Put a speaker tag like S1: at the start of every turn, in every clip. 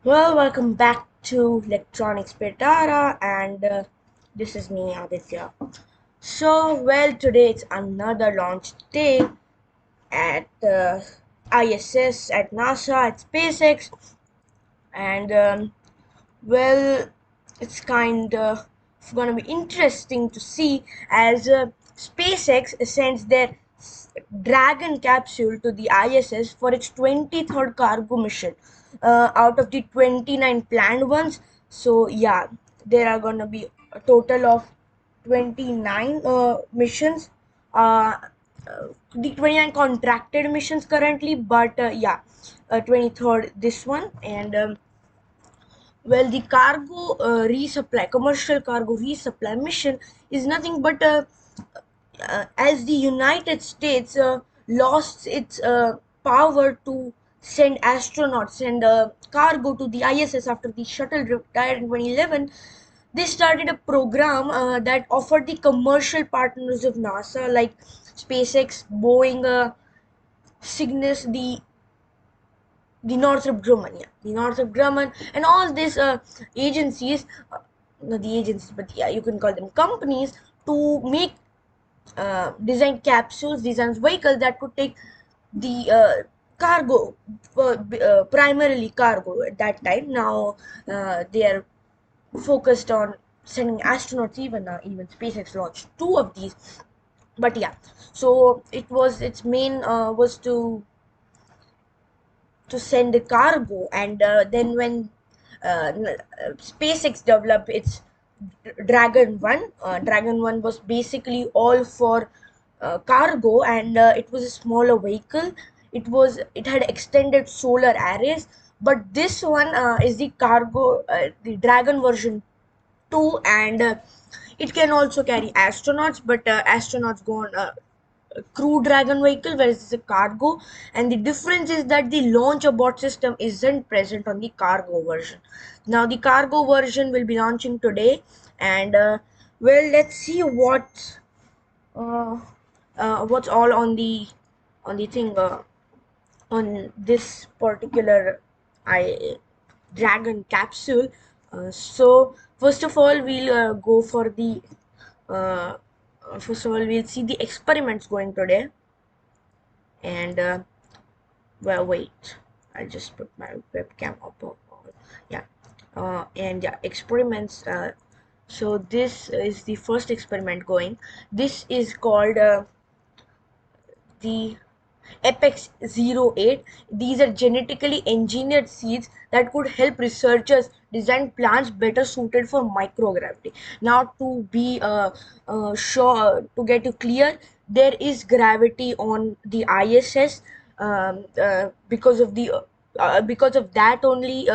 S1: Well, welcome back to Electronics Petara, and this is me, Aditya. Today it's another launch day at ISS, at NASA, at SpaceX, and it's kind of gonna be interesting to see as SpaceX sends their Dragon capsule to the ISS for its 23rd cargo mission out of the 29 planned ones. So, yeah, there are gonna be a total of 29 missions. Uh, the 29 contracted missions currently, but 23rd this one, and the cargo commercial cargo resupply mission is nothing but as the United States lost its power to send astronauts and cargo to the ISS after the shuttle retired in 2011. They started a program that offered the commercial partners of NASA like SpaceX, Boeing, Cygnus, the Northrop Grumman, the Northrop Grumman, and all these agencies, not the agencies, but yeah, you can call them companies, to make design capsules, design vehicles that could take the cargo, primarily cargo at that time. Now they are focused on sending astronauts. Even SpaceX launched two of these. But yeah, so its main was to send the cargo, and then when SpaceX developed its Dragon 1. Dragon 1 was basically all for cargo, and it was a smaller vehicle. It had extended solar arrays, but this one is the cargo, the Dragon version 2, and it can also carry astronauts, but astronauts go on Crew Dragon vehicle, whereas it's a cargo. And the difference is that the launch abort system isn't present on the cargo version. Now, the cargo version will be launching today, and let's see uh, what's all on the thing on this particular I Dragon capsule. So first of all, we'll go for the uh, first of all we'll see the experiments going today, and wait, I just put my webcam up. Yeah, and yeah, experiments. So this is the first experiment going. This is called the Apex 08. These are genetically engineered seeds that could help researchers design plants better suited for microgravity. Now, to be sure, to get you clear, there is gravity on the ISS, because of that only.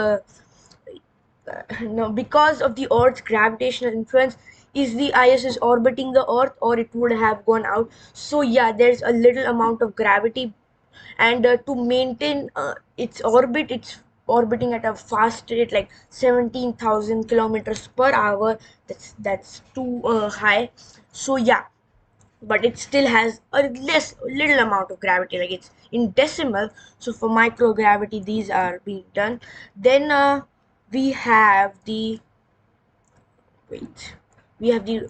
S1: No, because of the Earth's gravitational influence, is the ISS orbiting the Earth, or it would have gone out? So yeah, there's a little amount of gravity, and to maintain its orbit, it's orbiting at a fast rate like 17,000 kilometers per hour. That's too high. So yeah, but it still has a little amount of gravity, like it's in decimal. So for microgravity, these are being done. Then we have the wait we have the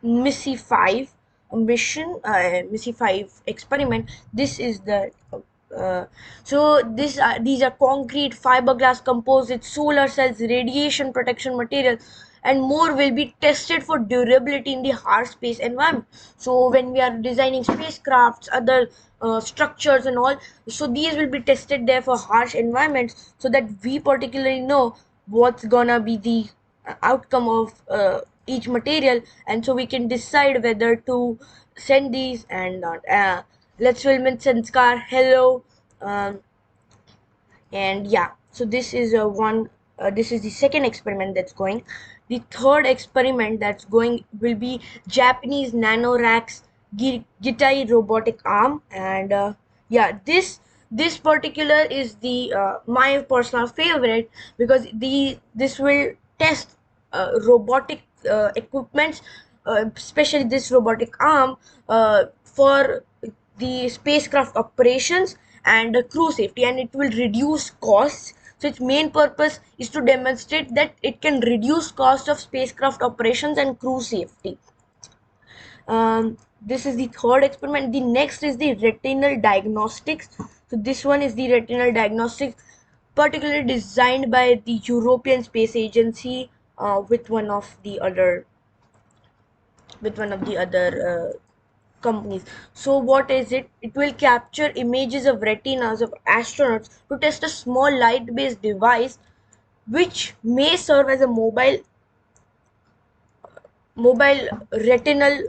S1: Missy 5 mission, Missy 5 experiment. This is the these are concrete, fiberglass composites, solar cells, radiation protection material, and more will be tested for durability in the harsh space environment. So when we are designing spacecrafts, other structures and all, so these will be tested there for harsh environments, so that we particularly know what's gonna be the outcome of each material, and so we can decide whether to send these and not. Let's film in Sanskar. Hello. um, and yeah, so this is the second experiment that's going. The third experiment that's going will be Japanese nanoracks Gitai robotic arm, and yeah, this particular is the my personal favorite, because this will test robotic equipments, especially this robotic arm for the spacecraft operations, and crew safety, and it will reduce costs. So its main purpose is to demonstrate that it can reduce cost of spacecraft operations and crew safety. This is the third experiment. The next is the retinal diagnostics. So this one is the retinal diagnostics, particularly designed by the European Space Agency with one of the other companies. So what is it? It will capture images of retinas of astronauts to test a small light-based device which may serve as a mobile retinal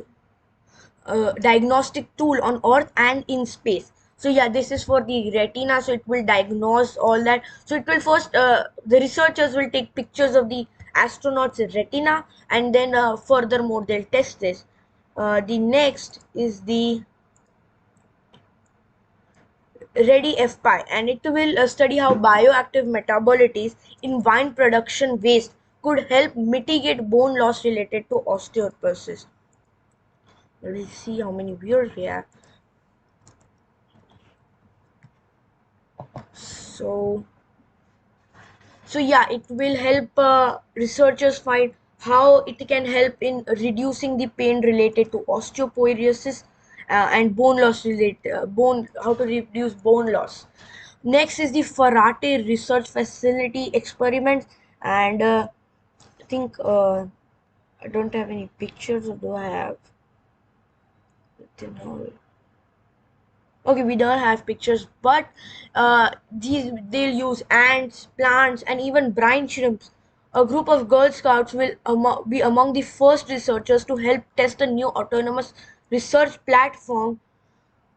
S1: diagnostic tool on Earth and in space. So yeah, this is for the retina, so it will diagnose all that. So it will first, the researchers will take pictures of the astronauts retina, and then furthermore they'll test this. The next is the Ready FPI, and it will study how bioactive metabolites in wine production waste could help mitigate bone loss related to osteoporosis. Let's see how many viewers we have. So yeah, it will help researchers find how it can help in reducing the pain related to osteoporosis and bone loss related how to reduce bone loss. Next is the Faraday Research Facility experiment, and I think I don't have any pictures, or do I have? Okay, we don't have pictures, but they'll use ants, plants, and even brine shrimps. A group of Girl Scouts will be among the first researchers to help test a new autonomous research platform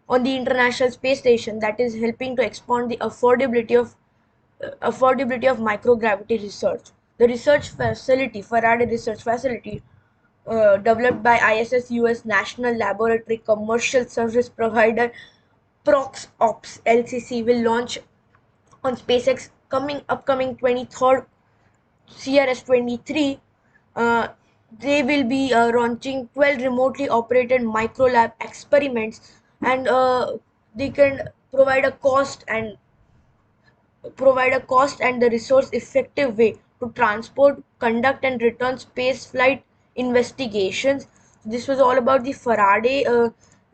S1: on the International Space Station that is helping to expand the affordability of microgravity research. The research facility, Faraday Research Facility, developed by ISS US National Laboratory Commercial Service Provider ProxOps LCC, will launch on SpaceX upcoming 23rd CRS-23. They will be launching 12 remotely operated microlab experiments, and they can provide a cost and the resource effective way to transport, conduct, and return space flight investigations. This was all about the Faraday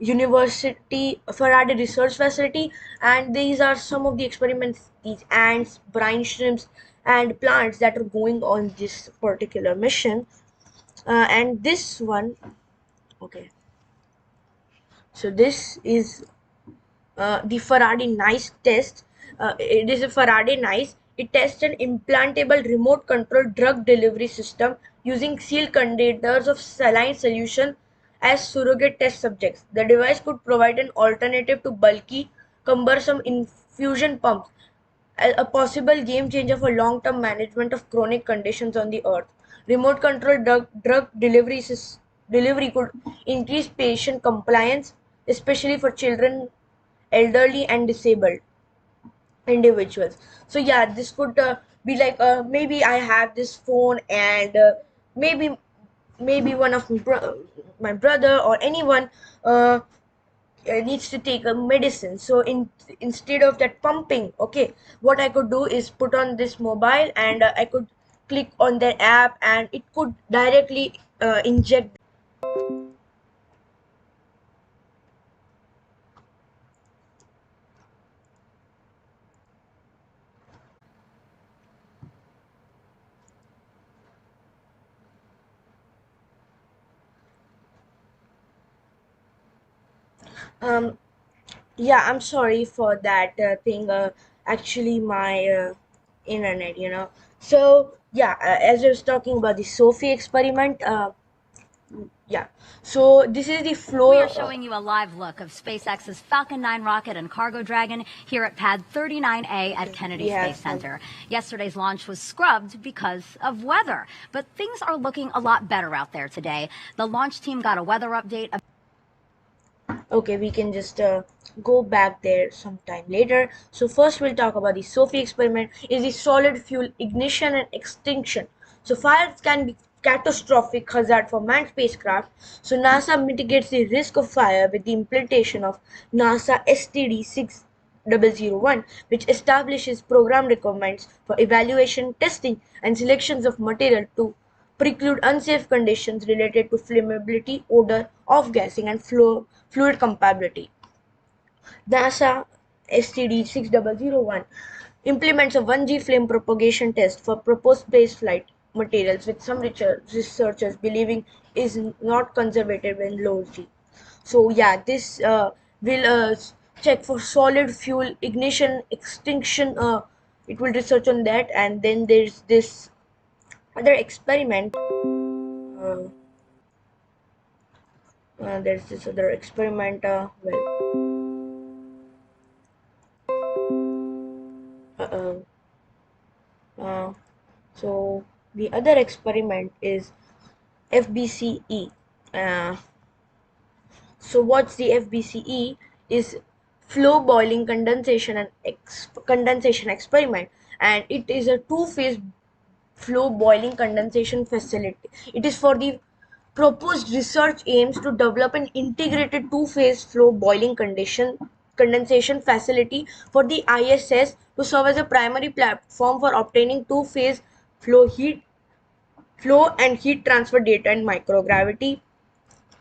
S1: Research Facility, and these are some of the experiments, these ants, brine shrimps, and plants that are going on this particular mission. And this one, okay, so this is the Faraday Nice test. It is a Faraday Nice. It tests an implantable remote control drug delivery system using sealed containers of saline solution as surrogate test subjects. The device could provide an alternative to bulky, cumbersome infusion pumps, a possible game changer for long-term management of chronic conditions on the Earth. Remote control drug delivery could increase patient compliance, especially for children, elderly, and disabled individuals. So yeah, this could be like, maybe I have this phone, and maybe one of my brother or anyone needs to take a medicine. So instead of that pumping, okay, what I could do is put on this mobile, and I could click on their app, and it could directly inject. um yeah, I'm sorry for that thing. Actually, my internet, so yeah, as I was talking about the Sophie experiment, yeah, so this is the
S2: We are
S1: floor.
S2: showing you a live look of SpaceX's Falcon 9 rocket and cargo Dragon here at Pad 39A at Kennedy Space Center. Yesterday's launch was scrubbed because of weather, but things are looking a lot better out there today. The launch team got a weather update.
S1: Okay, we can just go back there sometime later. So first we'll talk about the Sophie experiment. Is the solid fuel ignition and extinction. So fires can be catastrophic hazard for manned spacecraft. So NASA mitigates the risk of fire with the implementation of NASA STD 6 6001, which establishes program requirements for evaluation, testing, and selections of material to preclude unsafe conditions related to flammability, odor, off-gassing, and fluid compatibility. NASA STD 6001 implements a 1G flame propagation test for proposed space flight materials, with some researchers believing is not conservative in low G. So yeah, this will check for solid fuel ignition extinction. It will research on that, and then there's this other experiment. There's this other experiment. Uh, uh, so the other experiment is FBCE. Uh, so what's the FBCE is flow boiling condensation and condensation experiment, and it is a two-phase flow boiling condensation facility. It is for the proposed research aims to develop an integrated two-phase flow boiling condensation facility for the ISS to serve as a primary platform for obtaining two-phase flow and heat transfer data in microgravity.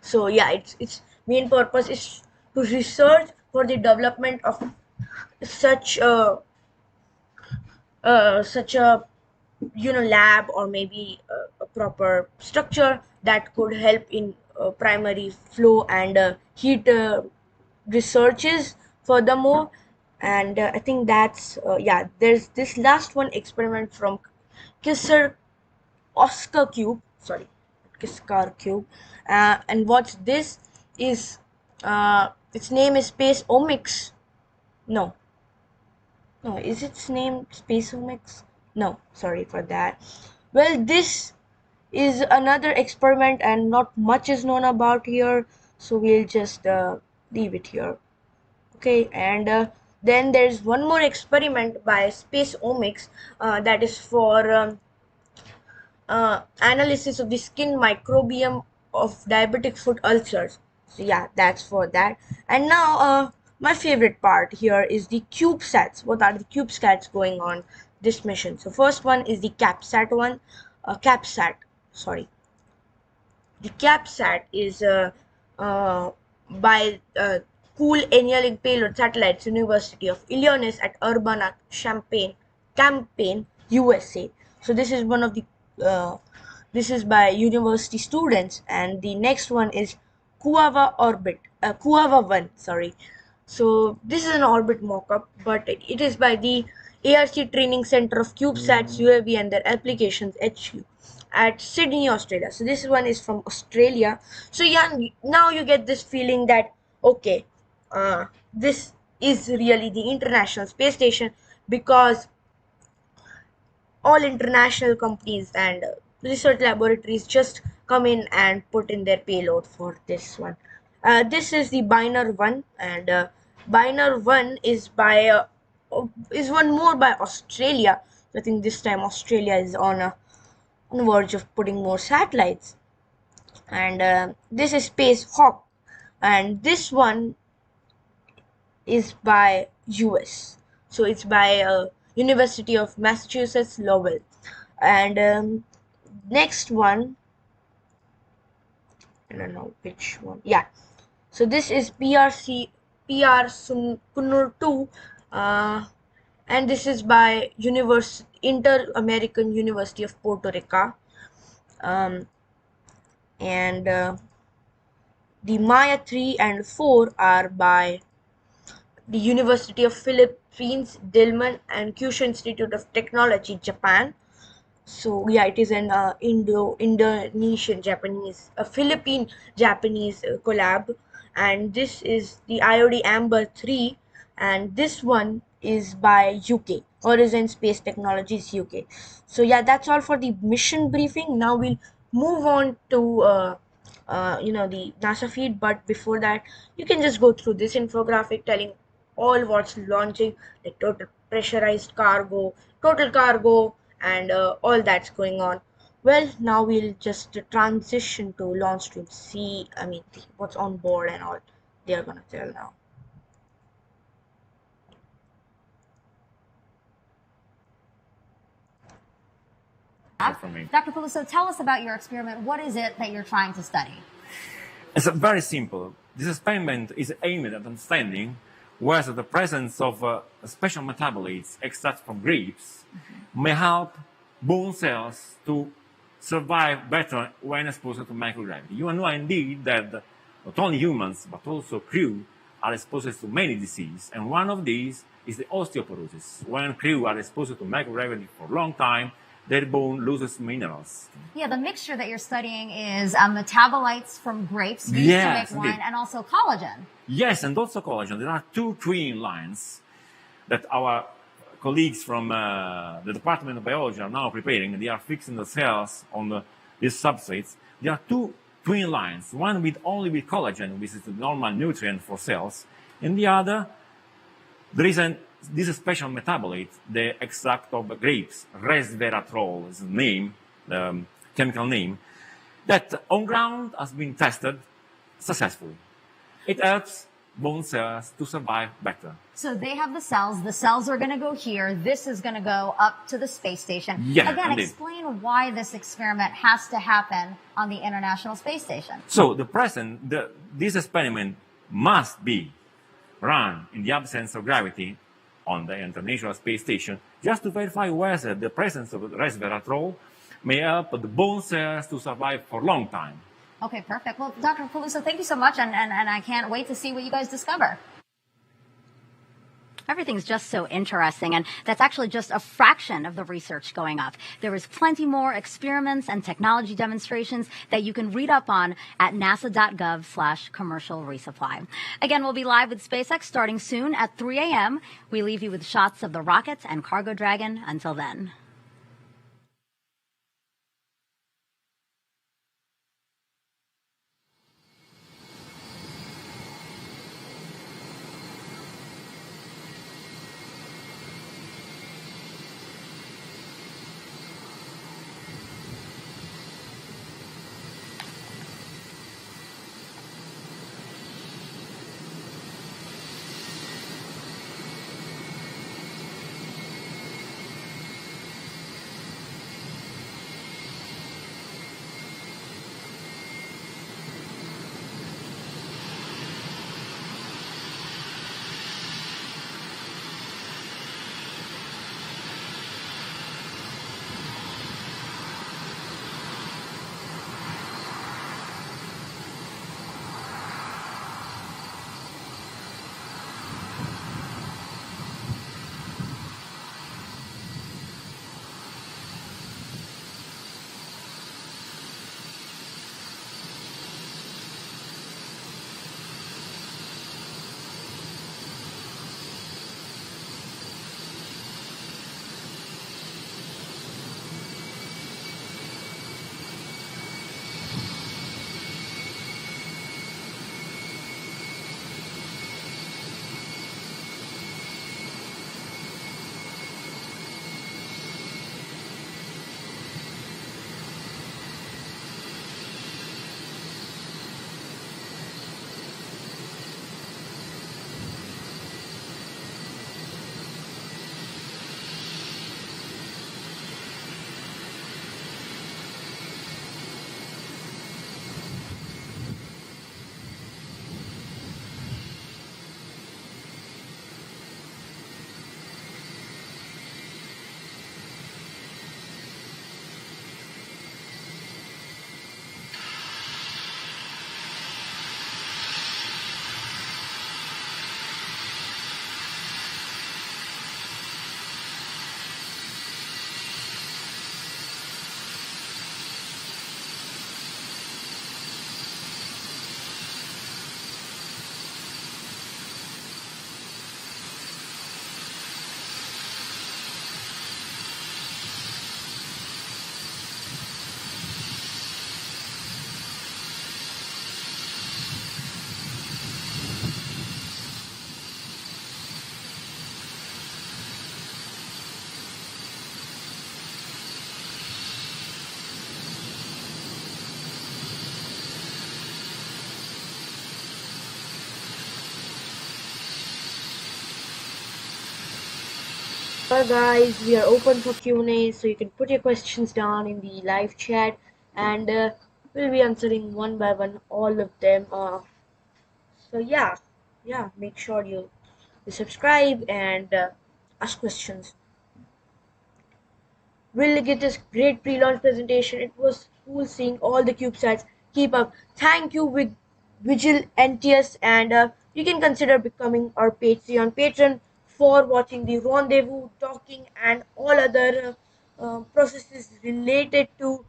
S1: So yeah, its main purpose is to research for the development of such a such a lab, or maybe a proper structure that could help in primary flow and heat researches furthermore. And I think that's yeah, there's this last one experiment from Kisser Oscar Cube, sorry, Kiskar Cube, and what's this is its name is Space Omics. No, no, is its name Spaceomics? No, sorry for that. Well, this is another experiment, and not much is known about here, so we'll just leave it here. Okay, and then there's one more experiment by Spaceomics that is for analysis of the skin microbiome of diabetic foot ulcers. So yeah, that's for that. And now my favorite part here is the CubeSats. What are the CubeSats going on this mission? So first one is the CapSat one. CapSat, sorry. The CapSat is by Cool Annealing Payload Satellites, University of Illinois at Urbana-Champaign, USA. So this is one of the this is by university students, and the next one is Kuava 1. Sorry. So this is an orbit mock-up, but it is by the ARC Training Center of CubeSats UAV and their applications HQ at Sydney, Australia. So this one is from Australia. So yeah, now you get this feeling that okay, this is really the International Space Station, because all international companies and research laboratories just come in and put in their payload for this one. This is the Biner 1, and Biner 1 is by is one more by Australia. I think this time Australia is on the verge of putting more satellites. And this is Space Hawk, and this one is by US. So it's by University of Massachusetts Lowell. And next one, I don't know which one. Yeah. So this is PR Kunur 2, and this is by Inter-American University of Puerto Rico. And the Maya 3 and 4 are by the University of Philippines, Diliman, and Kyushu Institute of Technology, Japan. So yeah, it is an Indonesian Japanese, a Philippine Japanese collab, and this is the IOD Amber 3, and this one is by UK, Horizon Space Technologies UK. So yeah, that's all for the mission briefing. Now we'll move on to the NASA feed, but before that, you can just go through this infographic telling all what's launching, like total pressurized cargo, total cargo, and all that's going on. Well, now we'll just transition to launch stream, see what's on board and all they are gonna tell now.
S3: difficult for me.
S2: Dr. Peluso, tell us about your experiment. What is it that you're trying to study?
S3: It's very simple. This experiment is aimed at understanding whether the presence of special metabolites extracted from grapes may help bone cells to survive better when exposed to microgravity. You know indeed that not only humans, but also crew are exposed to many diseases, and one of these is the osteoporosis. When crew are exposed to microgravity for a long time, their bone loses minerals.
S2: Yeah, the mixture that you're studying is metabolites from grapes used to make wine,
S3: indeed.
S2: and also collagen.
S3: Yes, and also collagen. There are two twin lines that our colleagues from the Department of Biology are now preparing. They are fixing the cells on these substrates. There are two twin lines, one only with collagen, which is the normal nutrient for cells, and the other, there is this special metabolite, the extract of grapes, resveratrol is the name, the chemical name, that on ground has been tested successfully. It helps bone cells to survive better.
S2: So they have the cells are going to go here, this is going to go up to the space station.
S3: Yeah,
S2: Again,
S3: indeed.
S2: explain why this experiment has to happen on the International Space Station.
S3: So this experiment must be run in the absence of gravity on the International Space Station, just to verify whether the presence of resveratrol may help the bone cells to survive for a long time.
S2: Okay, perfect. Well, Dr. Peluso, thank you so much, and I can't wait to see what you guys discover. Everything's just so interesting, and that's actually just a fraction of the research going up. There is plenty more experiments and technology demonstrations that you can read up on at nasa.gov/commercial resupply. Again, we'll be live with SpaceX starting soon at 3 a.m. We leave you with shots of the rocket and cargo Dragon. Until then.
S1: guys, we are open for Q&A, so you can put your questions down in the live chat, and we'll be answering one by one all of them. So yeah, make sure you subscribe and ask questions. Really get this great pre-launch presentation. It was cool seeing all the CubeSats. Keep up. Thank you, Vigil NTS, and you can consider becoming our Patreon patron for watching the rendezvous, talking, and all other processes related to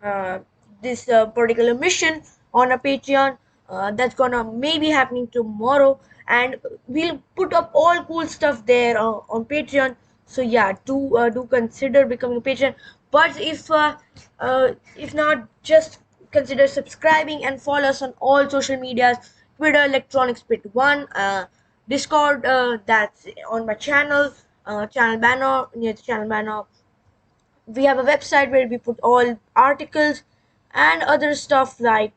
S1: uh, this particular mission on a Patreon. That's gonna maybe happening tomorrow, and we'll put up all cool stuff there on Patreon. So yeah, do consider becoming a patron. But if not, just consider subscribing and follow us on all social medias: Twitter, Electronics Pit One, Discord. That's on my channel. Channel banner, near the channel banner we have a website where we put all articles and um, other stuff like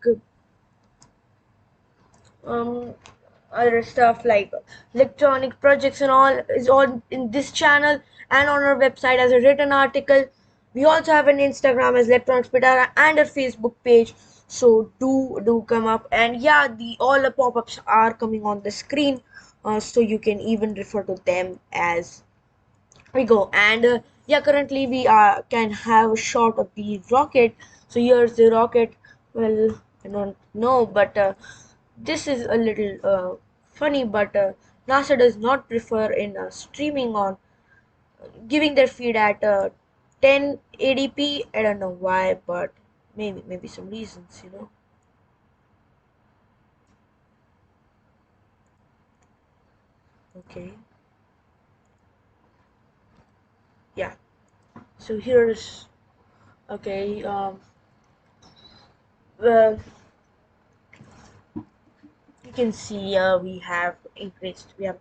S1: electronic projects and all is on in this channel and on our website as a written article. We also have an Instagram as electronics Pitara and a Facebook page, so do come up. And yeah, the all the pop-ups are coming on the screen, so you can even refer to them as we go. And yeah, currently we can have a shot of the rocket. So here's the rocket. Well, I don't know, but this is a little funny, but NASA does not prefer in streaming on giving their feed at 1080p. I don't know why, but maybe some reasons. Okay, yeah, so here's okay. Well, you can see we have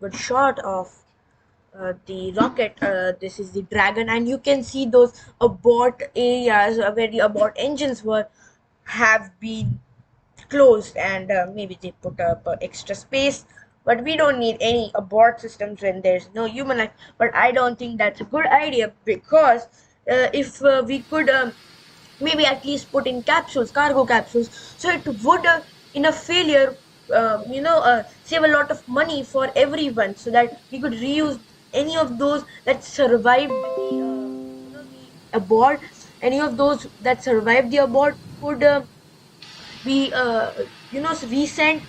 S1: good shot of the rocket. This is the Dragon, and you can see those abort areas where the abort engines were have been closed, and maybe they put up extra space, but we don't need any abort systems when there's no human life. But I don't think that's a good idea, because if we could maybe at least put in capsules, cargo capsules, so it would in a failure save a lot of money for everyone, so that we could reuse any of those that survived the abort. Any of those that survived the abort could be resent,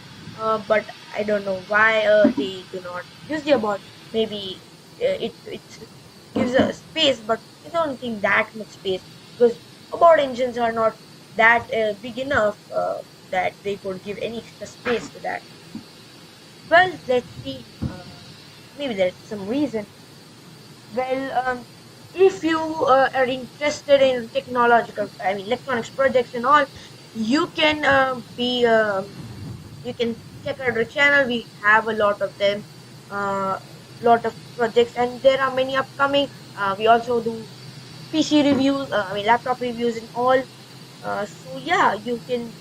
S1: but I don't know why they do not use the abort. Maybe it gives a space, but I don't think that much space, because abort engines are not that big enough that they could give any extra space to that. Well, let's see. Maybe there's some reason. Well, if you are interested in electronics projects and all, you can you can check out our channel. We have a lot of them, lot of projects, and there are many upcoming. We also do PC reviews, laptop reviews and all. So yeah, you can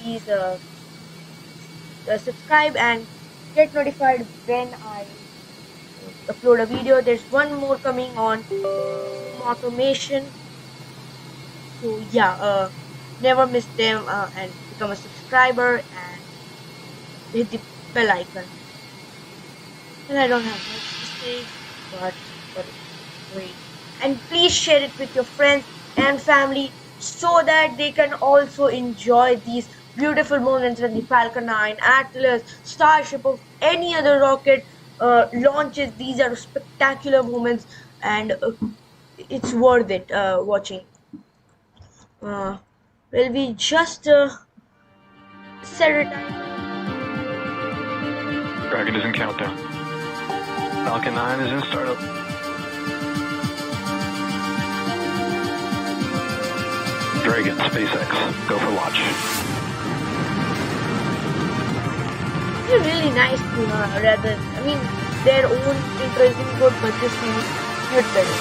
S1: please subscribe and get notified when I upload a video. There's one more coming on automation. So yeah, never miss them, and become a subscriber and hit the bell icon. And I don't have much to say, but wait. And please share it with your friends and family, so that they can also enjoy these beautiful moments when the Falcon 9, Atlas, Starship, of any other rocket launches. These are spectacular moments, and it's worth it watching. Well, we just set it.
S4: Dragon is in countdown. Falcon 9 is in startup. Dragon, SpaceX, go for launch.
S1: It's really nice to their own intro isn't good, but this one is good better.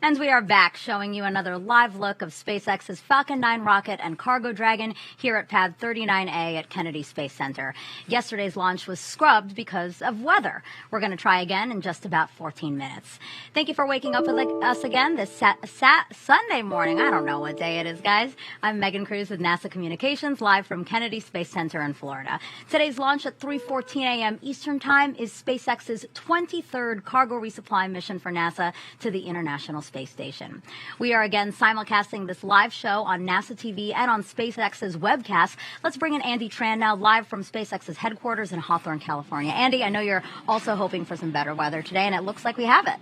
S2: And we are back showing you another live look of SpaceX's Falcon 9 rocket and cargo Dragon here at pad 39A at Kennedy Space Center. Yesterday's launch was scrubbed because of weather. We're going to try again in just about 14 minutes. Thank you for waking up with us again this Sunday morning. I don't know what day it is, guys. I'm Megan Cruz with NASA Communications, live from Kennedy Space Center in Florida. Today's launch at 3:14 a.m. Eastern Time is SpaceX's 23rd cargo resupply mission for NASA to the International Space Station. We are again simulcasting this live show on NASA TV and on SpaceX's webcast. Let's bring in Andy Tran now, live from SpaceX's headquarters in Hawthorne, California. Andy, I know you're also hoping for some better weather today, and it looks like we have it.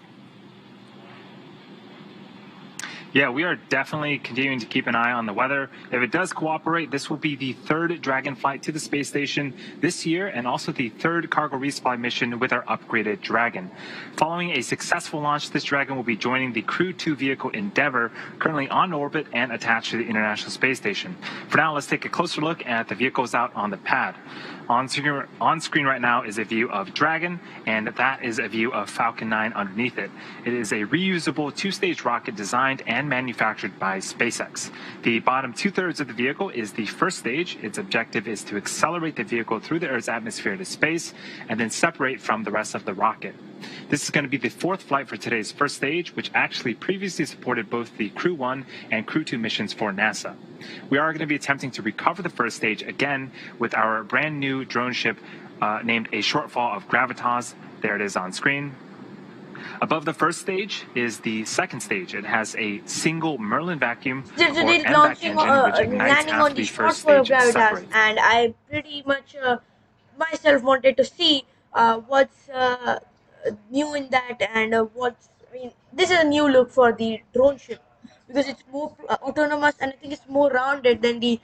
S5: Yeah, we are definitely continuing to keep an eye on the weather. If it does cooperate, this will be the third Dragon flight to the space station this year and also the third cargo resupply mission with our upgraded Dragon. Following a successful launch, this Dragon will be joining the Crew 2 vehicle Endeavour, currently on orbit and attached to the International Space Station. For now, let's take a closer look at the vehicles out on the pad. On screen right now is a view of Dragon, and that is a view of Falcon 9 underneath it. It is a reusable two-stage rocket designed and manufactured by SpaceX. The bottom two-thirds of the vehicle is the first stage. Its objective is to accelerate the vehicle through the Earth's atmosphere to space and then separate from the rest of the rocket. This is going to be the fourth flight for today's first stage, which actually previously supported both the Crew 1 and Crew 2 missions for NASA. We are going to be attempting to recover the first stage again with our brand new drone ship named a Shortfall of Gravitas. There it is on screen. Above the first stage is the second stage. It has a single Merlin vacuum or MVAC engine which ignites after the first stage is separated.
S1: And I pretty much myself wanted to see what's new in that, and this is a new look for the drone ship because it's more autonomous, and I think it's more rounded than the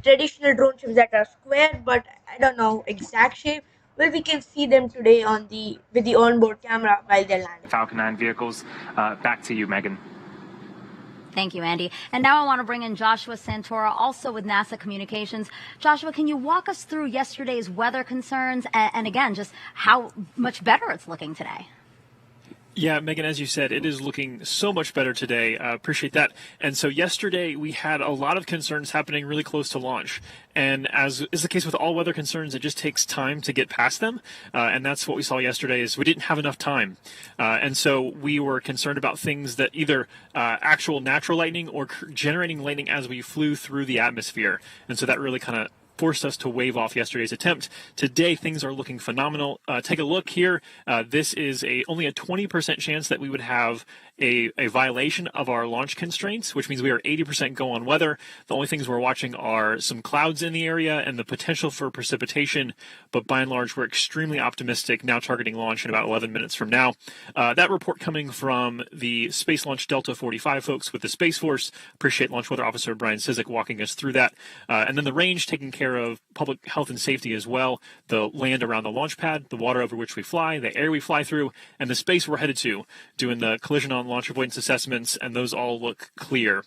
S1: traditional drone ships that are square, but I don't know exact shape. Well, we can see them today with the onboard camera while they're landing.
S5: Falcon 9 vehicles. Back to you, Megan.
S2: Thank you, Andy. And now I want to bring in Joshua Santora, also with NASA Communications. Joshua, can you walk us through yesterday's weather concerns and again, just how much better it's looking today?
S6: Yeah, Megan, as you said, it is looking so much better today. Appreciate that. And so yesterday we had a lot of concerns happening really close to launch. And as is the case with all weather concerns, it just takes time to get past them. And that's what we saw yesterday is we didn't have enough time. And so we were concerned about things that either actual natural lightning or generating lightning as we flew through the atmosphere. And so that really kind of forced us to wave off yesterday's attempt. Today, things are looking phenomenal. Take a look here. This is only a 20% chance that we would have a violation of our launch constraints, which means we are 80% go on weather. The only things we're watching are some clouds in the area and the potential for precipitation, but by and large, we're extremely optimistic, now targeting launch in about 11 minutes from now. That report coming from the Space Launch Delta 45 folks with the Space Force. Appreciate Launch Weather Officer Brian Cizik walking us through that. And then the range taking care of public health and safety as well, the land around the launch pad, the water over which we fly, the air we fly through, and the space we're headed to, doing the collision on launch avoidance assessments, and those all look clear.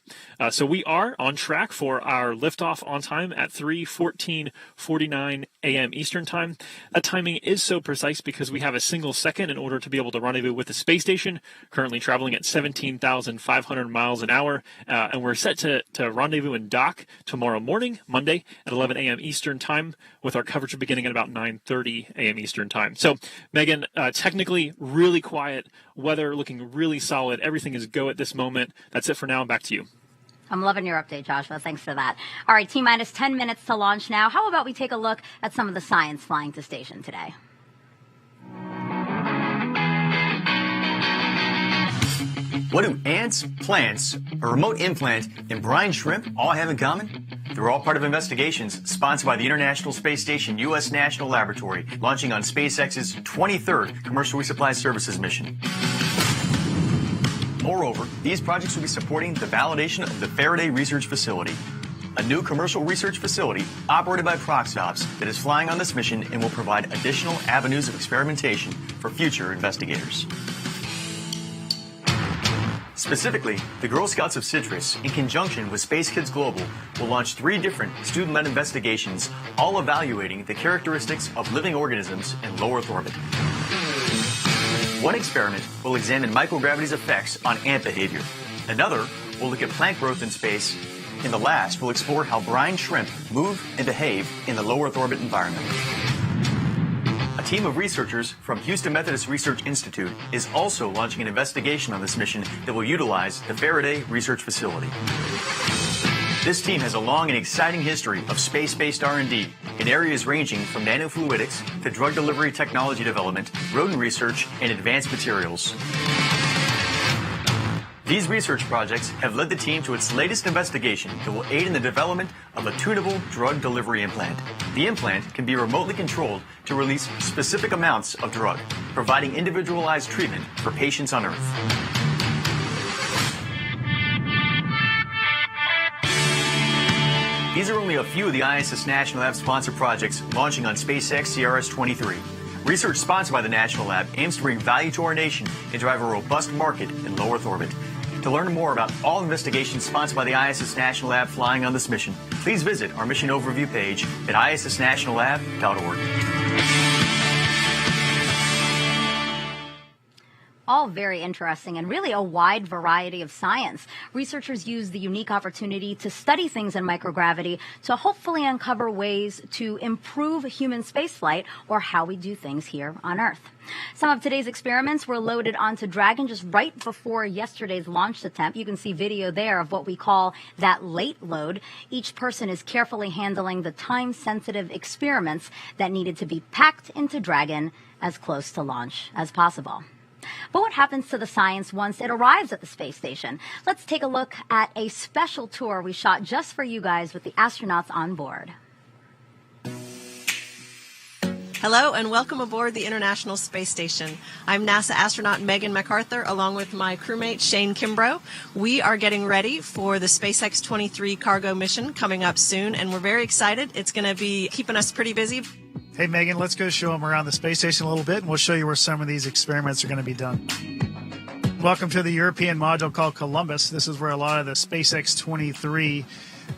S6: So we are on track for our liftoff on time at 3:14:49 a.m. Eastern Time. That timing is so precise because we have a single second in order to be able to rendezvous with the space station, currently traveling at 17,500 miles an hour, and we're set to rendezvous and dock tomorrow morning, Monday, at 11 a.m. Eastern Time, with our coverage beginning at about 9:30 a.m. Eastern Time. So, Megan, technically really quiet, weather looking really solid. Everything is go at this moment. That's it for now. Back to you.
S2: I'm loving your update, Joshua. Thanks for that. All right, T-minus 10 minutes to launch now. How about we take a look at some of the science flying to station today?
S7: What do ants, plants, a remote implant, and brine shrimp all have in common? They're all part of investigations sponsored by the International Space Station U.S. National Laboratory, launching on SpaceX's 23rd Commercial Resupply Services mission. Moreover, these projects will be supporting the validation of the Faraday Research Facility, a new commercial research facility operated by Proxops that is flying on this mission and will provide additional avenues of experimentation for future investigators. Specifically, the Girl Scouts of Citrus, in conjunction with Space Kids Global, will launch 3 different student-led investigations, all evaluating the characteristics of living organisms in low Earth orbit. One experiment will examine microgravity's effects on ant behavior. Another will look at plant growth in space. And the last will explore how brine shrimp move and behave in the low Earth orbit environment. A team of researchers from Houston Methodist Research Institute is also launching an investigation on this mission that will utilize the Faraday Research Facility. This team has a long and exciting history of space-based R&D in areas ranging from nanofluidics to drug delivery technology development, rodent research, and advanced materials. These research projects have led the team to its latest investigation that will aid in the development of a tunable drug delivery implant. The implant can be remotely controlled to release specific amounts of drug, providing individualized treatment for patients on Earth. These are only a few of the ISS National Lab sponsored projects launching on SpaceX CRS-23. Research sponsored by the National Lab aims to bring value to our nation and drive a robust market in low Earth orbit. To learn more about all investigations sponsored by the ISS National Lab flying on this mission, please visit our mission overview page at issnationallab.org.
S2: All very interesting and really a wide variety of science. Researchers use the unique opportunity to study things in microgravity to hopefully uncover ways to improve human spaceflight or how we do things here on Earth. Some of today's experiments were loaded onto Dragon just right before yesterday's launch attempt. You can see video there of what we call that late load. Each person is carefully handling the time-sensitive experiments that needed to be packed into Dragon as close to launch as possible. But what happens to the science once it arrives at the space station? Let's take a look at a special tour we shot just for you guys with the astronauts on board.
S8: Hello and welcome aboard the International Space Station. I'm NASA astronaut Megan MacArthur along with my crewmate Shane Kimbrough. We are getting ready for the SpaceX 23 cargo mission coming up soon, and we're very excited. It's going to be keeping us pretty busy.
S9: Hey Megan, let's go show them around the space station a little bit and we'll show you where some of these experiments are going to be done. Welcome to the European module called Columbus. This is where a lot of the SpaceX 23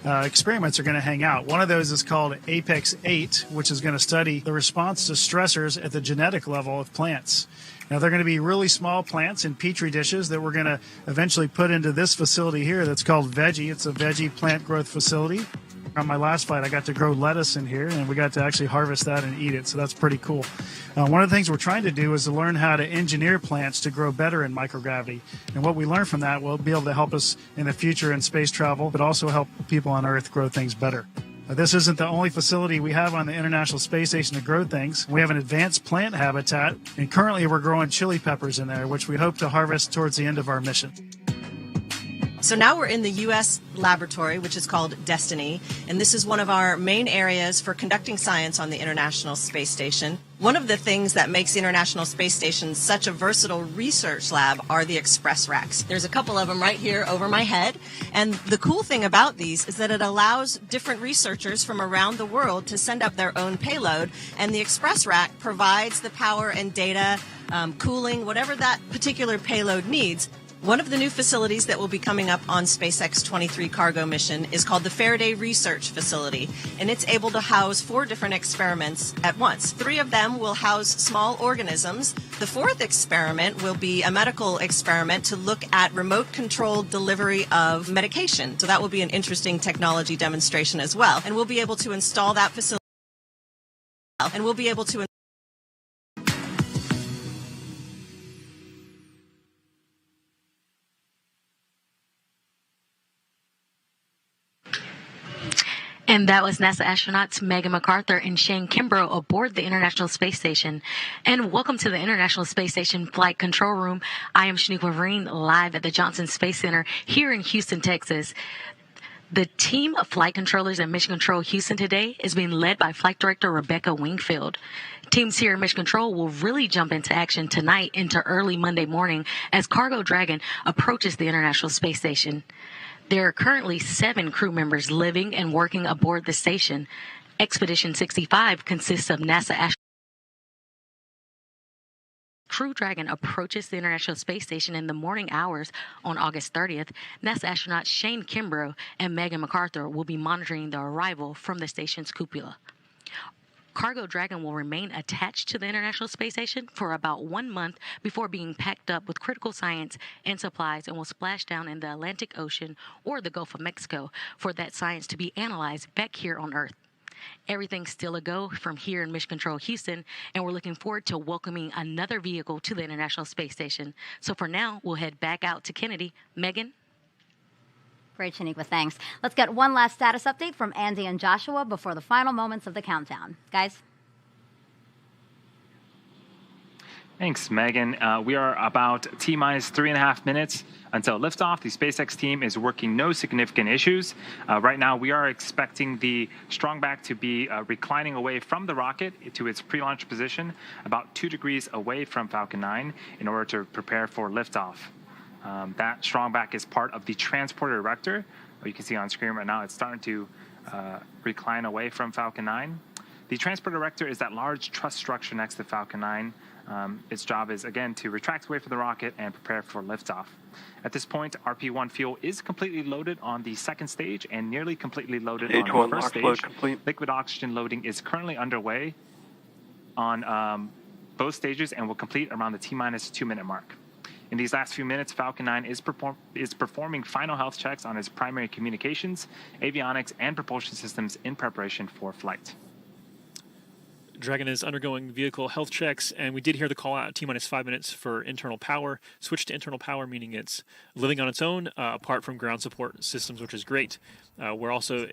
S9: experiments are going to hang out. One of those is called Apex 8, which is going to study the response to stressors at the genetic level of plants. Now, they're going to be really small plants in petri dishes that we're going to eventually put into this facility here that's called Veggie. It's a veggie plant growth facility. On my last flight, I got to grow lettuce in here, and we got to actually harvest that and eat it, so that's pretty cool. One of the things we're trying to do is to learn how to engineer plants to grow better in microgravity, and what we learn from that will be able to help us in the future in space travel, but also help people on Earth grow things better. This isn't the only facility we have on the International Space Station to grow things. We have an advanced plant habitat, and currently we're growing chili peppers in there, which we hope to harvest towards the end of our mission.
S8: So now we're in the U.S. laboratory, which is called Destiny, and this is one of our main areas for conducting science on the International Space Station. One of the things that makes the International Space Station such a versatile research lab are the express racks. There's a couple of them right here over my head, and the cool thing about these is that it allows different researchers from around the world to send up their own payload, and the express rack provides the power and data, cooling, whatever that particular payload needs. One of the new facilities that will be coming up on SpaceX 23 cargo mission is called the Faraday Research Facility, and it's able to house 4 different experiments at once. 3 of them will house small organisms. The 4th experiment will be a medical experiment to look at remote-controlled delivery of medication. So that will be an interesting technology demonstration as well. And we'll be able to install that facility, and we'll be able to
S10: And that was NASA astronauts Megan MacArthur and Shane Kimbrough aboard the International Space Station. And welcome to the International Space Station Flight Control Room. I am Shanique Laverine, live at the Johnson Space Center here in Houston, Texas. The team of flight controllers at Mission Control Houston today is being led by Flight Director Rebecca Wingfield. Teams here at Mission Control will really jump into action tonight into early Monday morning as Cargo Dragon approaches the International Space Station. There are currently 7 crew members living and working aboard the station. Expedition 65 consists of NASA astronauts. Crew Dragon approaches the International Space Station in the morning hours on August 30th. NASA astronauts Shane Kimbrough and Megan MacArthur will be monitoring the arrival from the station's cupola. Cargo Dragon will remain attached to the International Space Station for about 1 month before being packed up with critical science and supplies and will splash down in the Atlantic Ocean or the Gulf of Mexico for that science to be analyzed back here on Earth. Everything's still a go from here in Mission Control Houston, and we're looking forward to welcoming another vehicle to the International Space Station. So for now, we'll head back out to Kennedy. Megan?
S2: Great, Shaniqua, thanks. Let's get one last status update from Andy and Joshua before the final moments of the countdown. Guys?
S5: Thanks, Megan. We are about T-minus 3.5 minutes until liftoff. The SpaceX team is working no significant issues. Right now, we are expecting the strongback to be reclining away from the rocket to its pre-launch position, about 2 degrees away from Falcon 9 in order to prepare for liftoff. That strongback is part of the transporter erector. You can see on screen right now, it's starting to recline away from Falcon 9. The transporter erector is that large truss structure next to Falcon 9. Its job is, again, to retract away from the rocket and prepare for liftoff. At this point, RP-1 fuel is completely loaded on the second stage and nearly completely loaded on the first stage. Liquid oxygen loading is currently underway on both stages and will complete around the T-minus 2-minute mark. In these last few minutes, Falcon 9 is performing final health checks on its primary communications, avionics, and propulsion systems in preparation for flight.
S6: Dragon is undergoing vehicle health checks, and we did hear the call out at T-minus 5 minutes for internal power. Switch to internal power, meaning it's living on its own, apart from ground support systems, which is great. We're also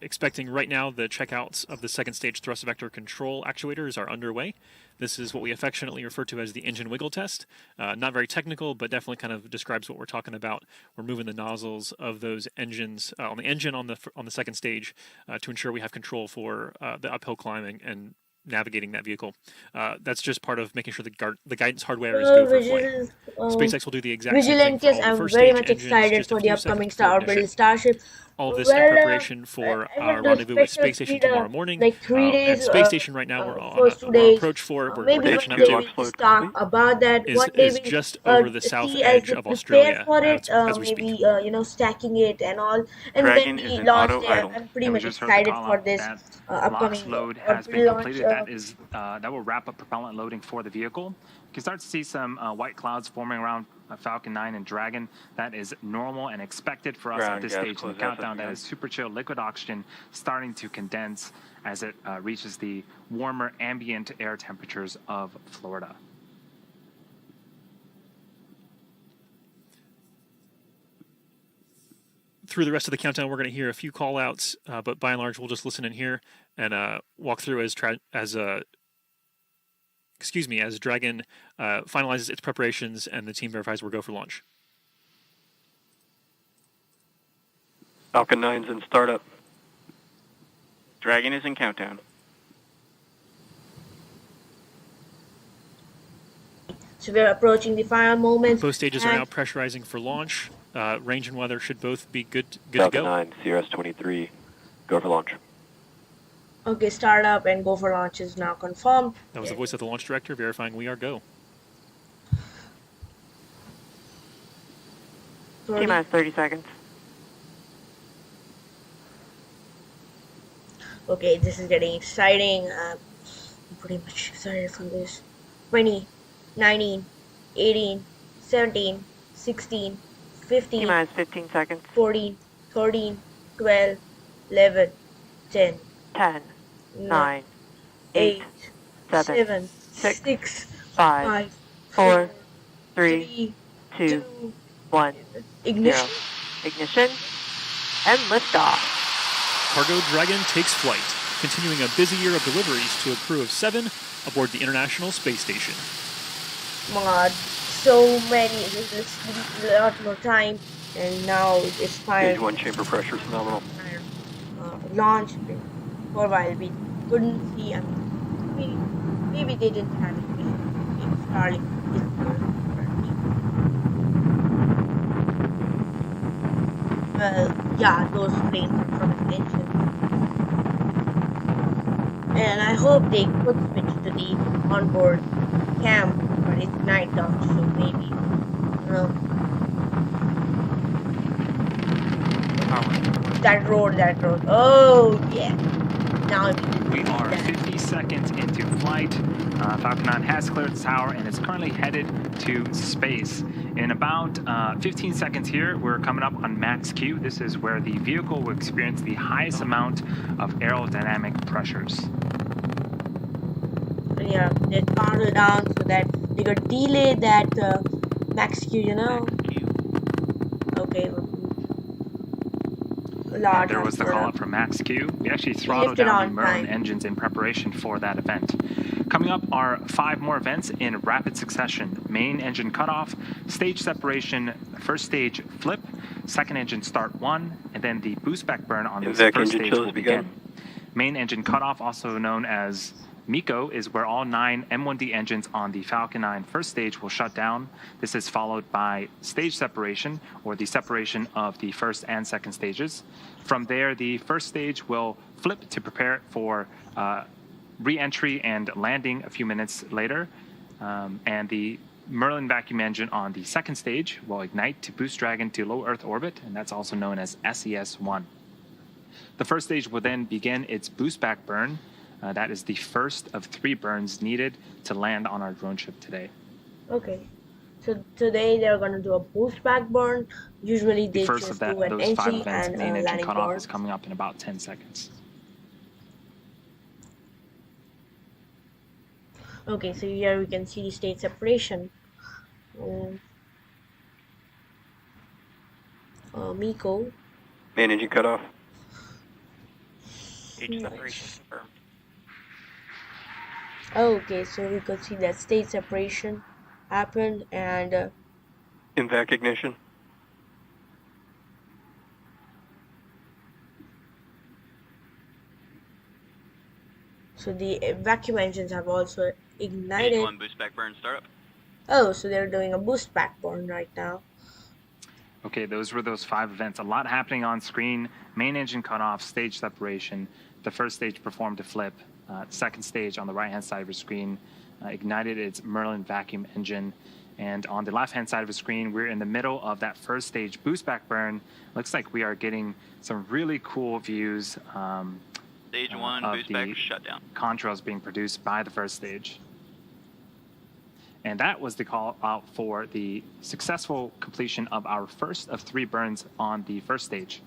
S6: expecting right now the checkouts of the second stage thrust vector control actuators are underway. This is what we affectionately refer to as the engine wiggle test. Not very technical, but definitely kind of describes what we're talking about. We're moving the nozzles of those engines on the engine on the second stage to ensure we have control for the uphill climbing and navigating that vehicle. That's just part of making sure the guidance hardware is good for flight. SpaceX will do the exact same thing for all the first
S1: very
S6: stage
S1: much
S6: engines,
S1: excited
S6: just a
S1: for the
S6: few
S1: upcoming
S6: seconds
S1: Star
S6: before
S1: Orbital
S6: ignition.
S1: Starship.
S6: All of this in preparation for our rendezvous with Space Station tomorrow morning.
S1: Like 3 days.
S6: At Space Station right now, we're on
S1: first 2
S6: our
S1: days.
S6: approach for it. We're
S1: Maybe
S6: catching up
S1: one day
S6: to
S1: we just talk about that. One day
S6: is
S1: we
S6: just over the south edge of Australia
S1: for it,
S6: as we
S1: maybe
S6: speak.
S1: Stacking it and all, and
S11: Dragon
S1: then
S11: is
S1: we
S11: in
S1: launch
S11: auto
S1: there.
S11: idle.
S1: I'm pretty
S5: And we
S1: much
S5: just heard the
S1: excited
S5: call
S1: for
S5: out
S1: this
S5: that
S1: upcoming
S5: LOX load has been
S1: launch.
S5: completed. That will wrap up propellant loading for the vehicle. You can start to see some white clouds forming around Falcon 9 and Dragon. That is normal and expected for us at this stage in the countdown. That is super chill liquid oxygen starting to condense as it reaches the warmer ambient air temperatures of Florida.
S6: Through the rest of the countdown, we're going to hear a few call-outs, but by and large, we'll just listen in here and walk through as Dragon finalizes its preparations and the team verifies we're go for launch.
S11: Falcon 9's in startup. Dragon is in countdown.
S1: So we're approaching the final moments.
S6: Both stages are now pressurizing for launch. Range and weather should both be good to
S11: Falcon
S6: go.
S11: 9, CRS-23, go for launch.
S1: Okay, start up and go for launch is now confirmed.
S6: That was the voice of the launch director verifying we are go.
S12: T-minus 30 seconds.
S1: Okay, this is getting exciting. I'm pretty much excited for this. 20, 19, 18, 17, 16, 15,
S12: T-minus 15 seconds.
S1: 14, 13, 12, 11, 10,
S12: 10, 9, 8, 7,
S1: 6,
S12: 5, 4, 3, 2, 1,
S1: ignition.
S12: 0. Ignition and liftoff.
S6: Cargo Dragon takes flight, continuing a busy year of deliveries to a crew of 7 aboard the International Space Station.
S1: Oh my god, so many. This is a lot more time, and now it's final.
S11: Stage 1 chamber pressure is nominal.
S1: Launch for a while. We couldn't see. I mean, maybe they didn't have it. Maybe Starlink didn't work. Well, yeah, those planes are from an engine. And I hope they could switch to the onboard cam, but it's night time, so maybe, you know. That road. Oh, yeah. now
S5: We are 50 seconds into flight. Falcon 9 has cleared the tower and is currently headed to space. In about 15 seconds here, we're coming up on max Q. This is where the vehicle will experience the highest amount of aerodynamic pressures.
S1: And yeah, they throttle down so that they could delay that max Q, you know. Okay.
S5: And there was the call up for max Q. We actually throttled down the Merlin engines in preparation for that event. Coming up are 5 more events in rapid succession. Main engine cutoff, stage separation, first stage flip, second engine start 1, and then the boost back burn on this first stage will begin. Main engine cutoff, also known as MECO, is where all 9 M1D engines on the Falcon 9 first stage will shut down. This is followed by stage separation, or the separation of the first and second stages. From there, the first stage will flip to prepare for re-entry and landing a few minutes later. And the Merlin vacuum engine on the second stage will ignite to boost Dragon to low Earth orbit, and that's also known as SES-1. The first stage will then begin its boost back burn. That is the first of 3 burns needed to land on our drone ship today.
S1: Okay. So today they're going to do a boost back burn. Usually they
S5: first
S1: just
S5: of
S1: do an
S5: those 5
S1: entry
S5: events,
S1: and
S5: main engine
S1: landing
S5: cutoff
S1: burn.
S5: is coming up in about 10 seconds.
S1: Okay, so here we can see the state separation. MECO.
S11: Main engine cutoff.
S13: Stage separation confirmed.
S1: Okay, so we could see that state separation happened and
S11: Invac ignition.
S1: so the vacuum engines have also ignited.
S13: Stage 1 boost back burn startup.
S1: Oh, so they're doing a boost back burn right now.
S5: Okay, those were those 5 events. A lot happening on screen. Main engine cutoff, stage separation. The first stage performed a flip. Second stage on the right-hand side of your screen ignited its Merlin vacuum engine. And on the left-hand side of the screen, we're in the middle of that first stage boost back burn. Looks like we are getting some really cool views
S13: Stage 1
S5: of
S13: boost back shutdown.
S5: contrails being produced by the first stage. And that was the call out for the successful completion of our first of 3 burns on the first stage.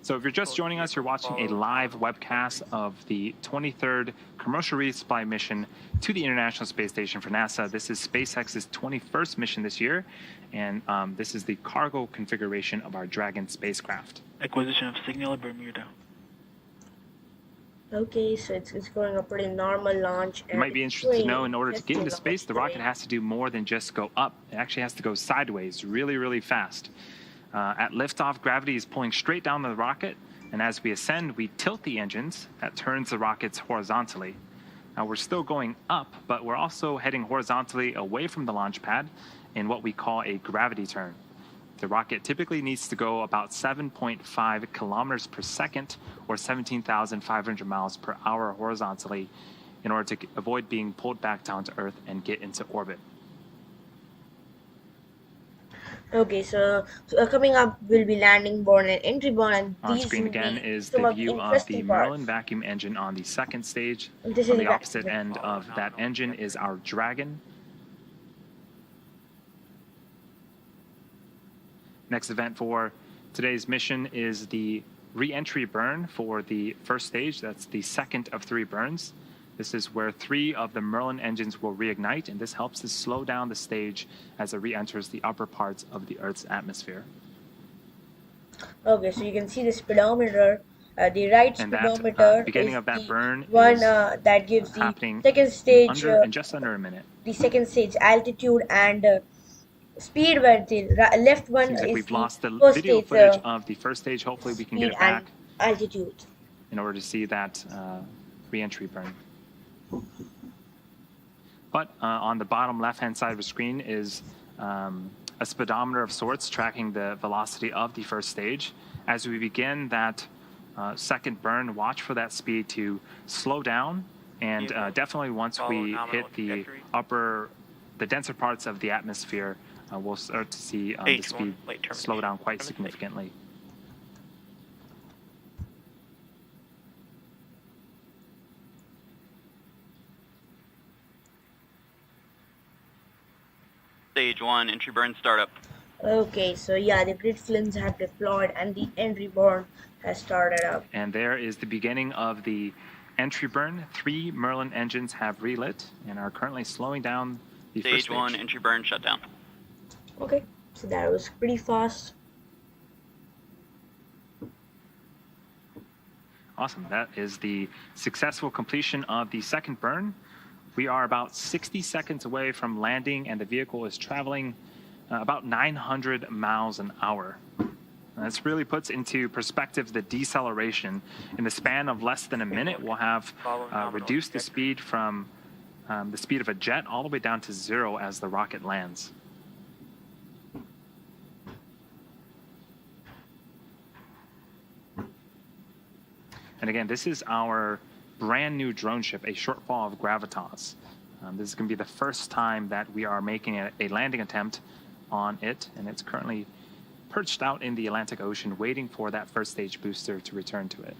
S5: So if you're just joining us, you're watching a live webcast of the 23rd Commercial Resupply mission to the International Space Station for NASA. This is SpaceX's 21st mission this year, and this is the cargo configuration of our Dragon spacecraft.
S13: Acquisition of signal at Bermuda.
S1: Okay, so it's going a pretty normal launch.
S5: You might be interested to know, in order to get into space, the rocket has to do more than just go up. It actually has to go sideways really, really fast. At liftoff, gravity is pulling straight down the rocket, and as we ascend, we tilt the engines. That turns the rockets horizontally. Now, we're still going up, but we're also heading horizontally away from the launch pad in what we call a gravity turn. The rocket typically needs to go about 7.5 kilometers per second, or 17,500 miles per hour horizontally, in order to avoid being pulled back down to Earth and get into orbit.
S1: Okay, so coming up will be landing burn and entry burn, and
S5: on
S1: these
S5: screen
S1: will
S5: again
S1: be
S5: is
S1: some
S5: the
S1: of
S5: view of the
S1: interesting parts.
S5: Merlin vacuum engine on the second stage.
S1: This
S5: On
S1: is
S5: the
S1: the
S5: opposite end of that engine is our Dragon. Next event for today's mission is the re-entry burn for the first stage. That's the second of 3 burns. This is where 3 of the Merlin engines will reignite, and this helps to slow down the stage as it re-enters the upper parts of the Earth's atmosphere.
S1: Okay, so you can see the speedometer. The right
S5: And
S1: speedometer
S5: that beginning
S1: is
S5: of that
S1: the
S5: burn
S1: one
S5: is
S1: that gives the
S5: happening
S1: second stage,
S5: in just under a minute.
S1: the second stage altitude and speed. Where the left one
S5: Seems
S1: is
S5: like we've
S1: the
S5: lost the
S1: first
S5: video
S1: stage,
S5: footage of the first stage. Hopefully we can get
S1: speed
S5: it back
S1: and altitude.
S5: in order to see that re-entry burn. But on the bottom left-hand side of the screen is a speedometer of sorts tracking the velocity of the first stage. As we begin that second burn, watch for that speed to slow down, and definitely once we hit the denser parts of the atmosphere, we'll start to see the speed slow down quite significantly.
S13: Stage 1, entry burn startup.
S1: Okay, so yeah, the grid films have deployed and the entry burn has started up.
S5: And there is the beginning of the entry burn. 3 Merlin engines have relit and are currently slowing down the
S13: Stage
S5: first stage.
S13: 1, entry burn shutdown.
S1: Okay, so that was pretty fast.
S5: Awesome. That is the successful completion of the second burn. We are about 60 seconds away from landing, and the vehicle is traveling about 900 miles an hour. And this really puts into perspective the deceleration. In the span of less than a minute, we'll have reduced the speed from the speed of a jet all the way down to 0 as the rocket lands. And again, this is our brand new drone ship, a shortfall of Gravitas. This is going to be the first time that we are making a landing attempt on it, and it's currently perched out in the Atlantic Ocean waiting for that first stage booster to return to it.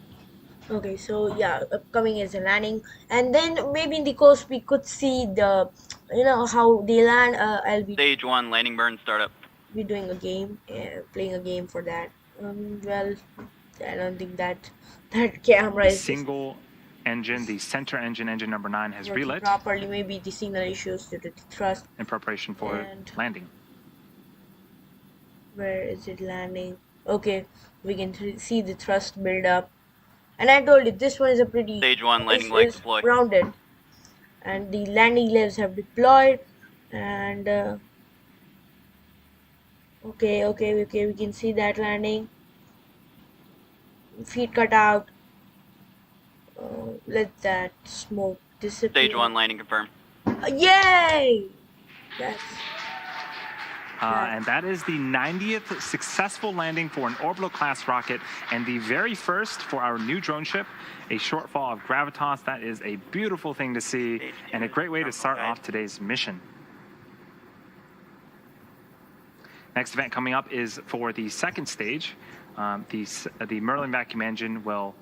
S1: Okay, so yeah, upcoming is a landing, and then maybe in the coast we could see the, how they land. I'll be
S13: Stage 1, landing burn startup.
S1: be doing a game, playing a game for that. Well, I don't think that camera is
S5: Single engine, the center engine, engine number 9, has
S1: working
S5: relit
S1: properly. Maybe the signal issues due to the thrust.
S5: in preparation for
S1: And-
S5: landing.
S1: Where is it landing? Okay, we can see the thrust build up. And I told you, this one is a pretty...
S13: Stage 1, landing
S1: is-
S13: leg
S1: is
S13: deploy.
S1: rounded. And the landing legs have deployed. And... Okay, we can see that landing. Feet cut out. Let that smoke disappear.
S13: Stage 1, landing confirmed.
S1: Yay! That's...
S5: And that is the 90th successful landing for an orbital class rocket, and the very first for our new drone ship, a shortfall of Gravitas. That is a beautiful thing to see, and a great way to start off today's mission. Next event coming up is for the second stage. The Merlin vacuum engine will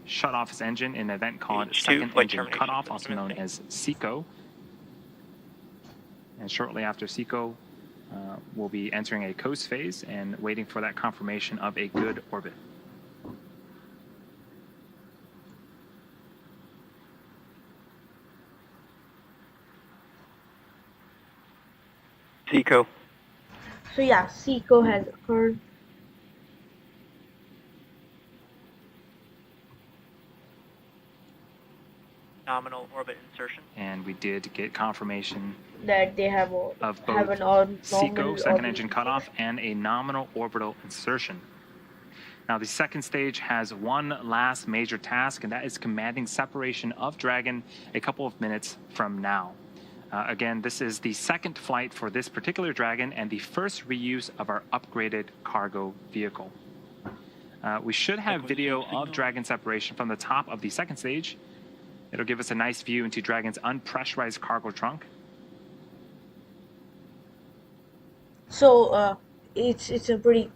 S5: shut off its engine in an event called Second Engine Cutoff, also known as SECO. And shortly after SECO, we'll be entering a coast phase and waiting for that confirmation of a good orbit.
S11: SECO.
S1: So yeah, SECO has occurred.
S12: Nominal orbit insertion.
S5: And we did get confirmation
S1: That they have
S5: of
S1: have
S5: both
S1: an
S5: SECO, second engine cutoff, and a nominal orbital insertion. Now, the second stage has one last major task, and that is commanding separation of Dragon a couple of minutes from now. Again, this is the second flight for this particular Dragon and the first reuse of our upgraded cargo vehicle. We should have video of Dragon separation from the top of the second stage. It'll give us a nice view into Dragon's unpressurized cargo trunk.
S1: So it's a pretty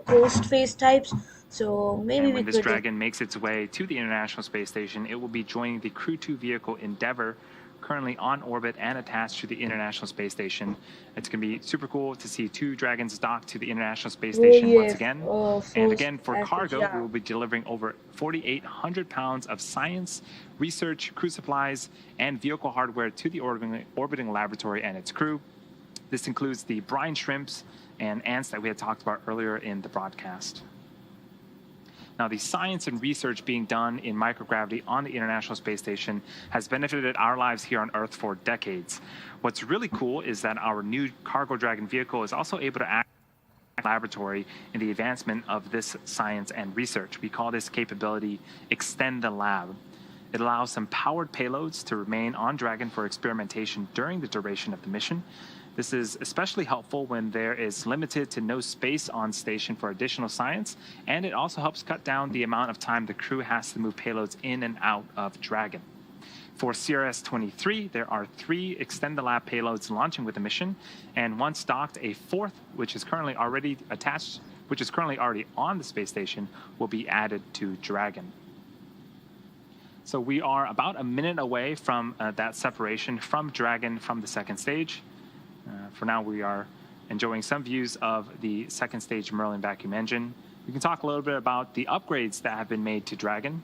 S1: coast phase types. So maybe
S5: And
S1: we
S5: when this
S1: could.
S5: Dragon makes its way to the International Space Station, it will be joining the Crew 2 vehicle Endeavour, currently on orbit and attached to the International Space Station. It's going to be super cool to see 2 Dragons docked to the International Space Station once again. And again, for cargo, we will be delivering over 4,800 pounds of science, research, crew supplies, and vehicle hardware to the orbiting laboratory and its crew. This includes the brine shrimps and ants that we had talked about earlier in the broadcast. Now, the science and research being done in microgravity on the International Space Station has benefited our lives here on Earth for decades. What's really cool is that our new Cargo Dragon vehicle is also able to act as a laboratory in the advancement of this science and research. We call this capability Extend the Lab. It allows some powered payloads to remain on Dragon for experimentation during the duration of the mission. This is especially helpful when there is limited to no space on station for additional science, and it also helps cut down the amount of time the crew has to move payloads in and out of Dragon. For CRS-23, there are 3 Extend the Lab payloads launching with the mission, and once docked, a 4th, which is currently already on the space station, will be added to Dragon. So we are about a minute away from that separation from Dragon from the second stage. For now, we are enjoying some views of the second stage Merlin vacuum engine. We can talk a little bit about the upgrades that have been made to Dragon.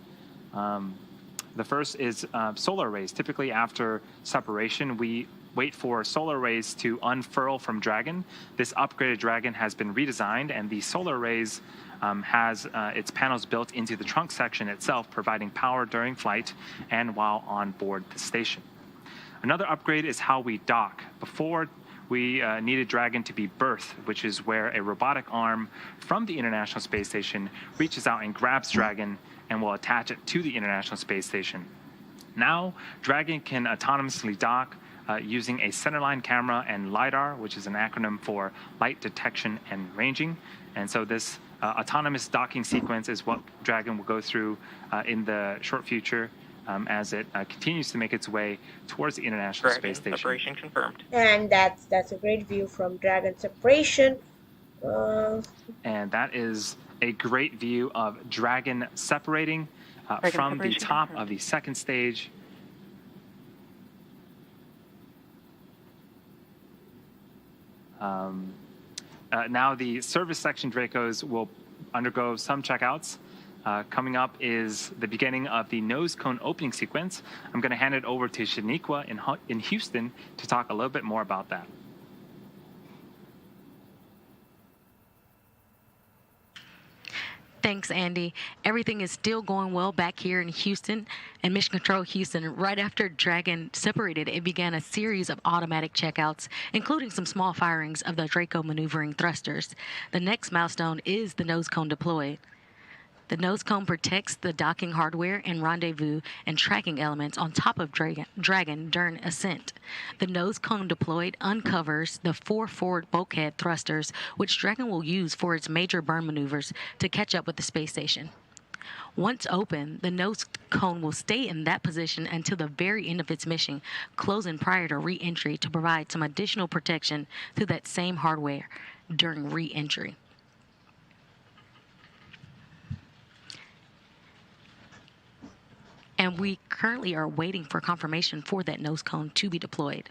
S5: The first is solar arrays. Typically, after separation, we wait for solar arrays to unfurl from Dragon. This upgraded Dragon has been redesigned, and the solar arrays has its panels built into the trunk section itself, providing power during flight and while on board the station. Another upgrade is how we dock. Before, we needed Dragon to be berth, which is where a robotic arm from the International Space Station reaches out and grabs Dragon and will attach it to the International Space Station. Now, Dragon can autonomously dock using a centerline camera and LiDAR, which is an acronym for light detection and ranging. And so this autonomous docking sequence is what Dragon will go through in the short future as it continues to make its way towards the International Space Station.
S12: Separation confirmed.
S1: And that's a great view from Dragon separation.
S5: And that is a great view of Dragon separating from the top of the second stage. Now the service section Dracos will undergo some checkouts. Coming up is the beginning of the nose cone opening sequence. I'm going to hand it over to Shaniqua in Houston to talk a little bit more about that.
S10: Thanks, Andy. Everything is still going well back here in Houston and Mission Control Houston. Right after Dragon separated, it began a series of automatic checkouts, including some small firings of the Draco maneuvering thrusters. The next milestone is the nose cone deployed. The nose cone protects the docking hardware and rendezvous and tracking elements on top of Dragon during ascent. The nose cone deployed uncovers the 4 forward bulkhead thrusters, which Dragon will use for its major burn maneuvers to catch up with the space station. Once open, the nose cone will stay in that position until the very end of its mission, closing prior to re-entry to provide some additional protection to that same hardware during re-entry. And we currently are waiting for confirmation for that nose cone to be deployed.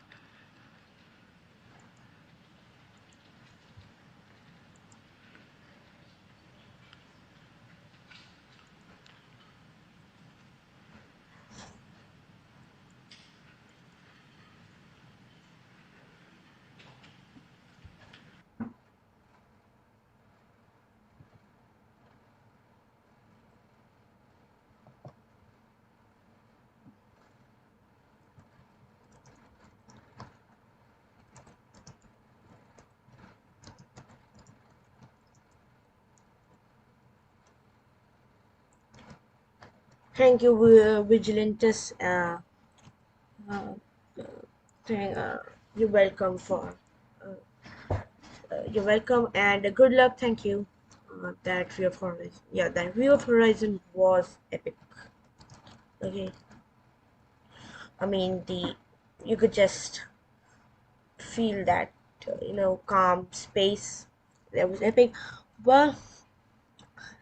S1: Thank you, Vigilantes. You're welcome you're welcome, and good luck. Thank you. That view of Horizon. Yeah, that view of Horizon was epic. Okay. I mean, you could just feel that calm space. That was epic. Well,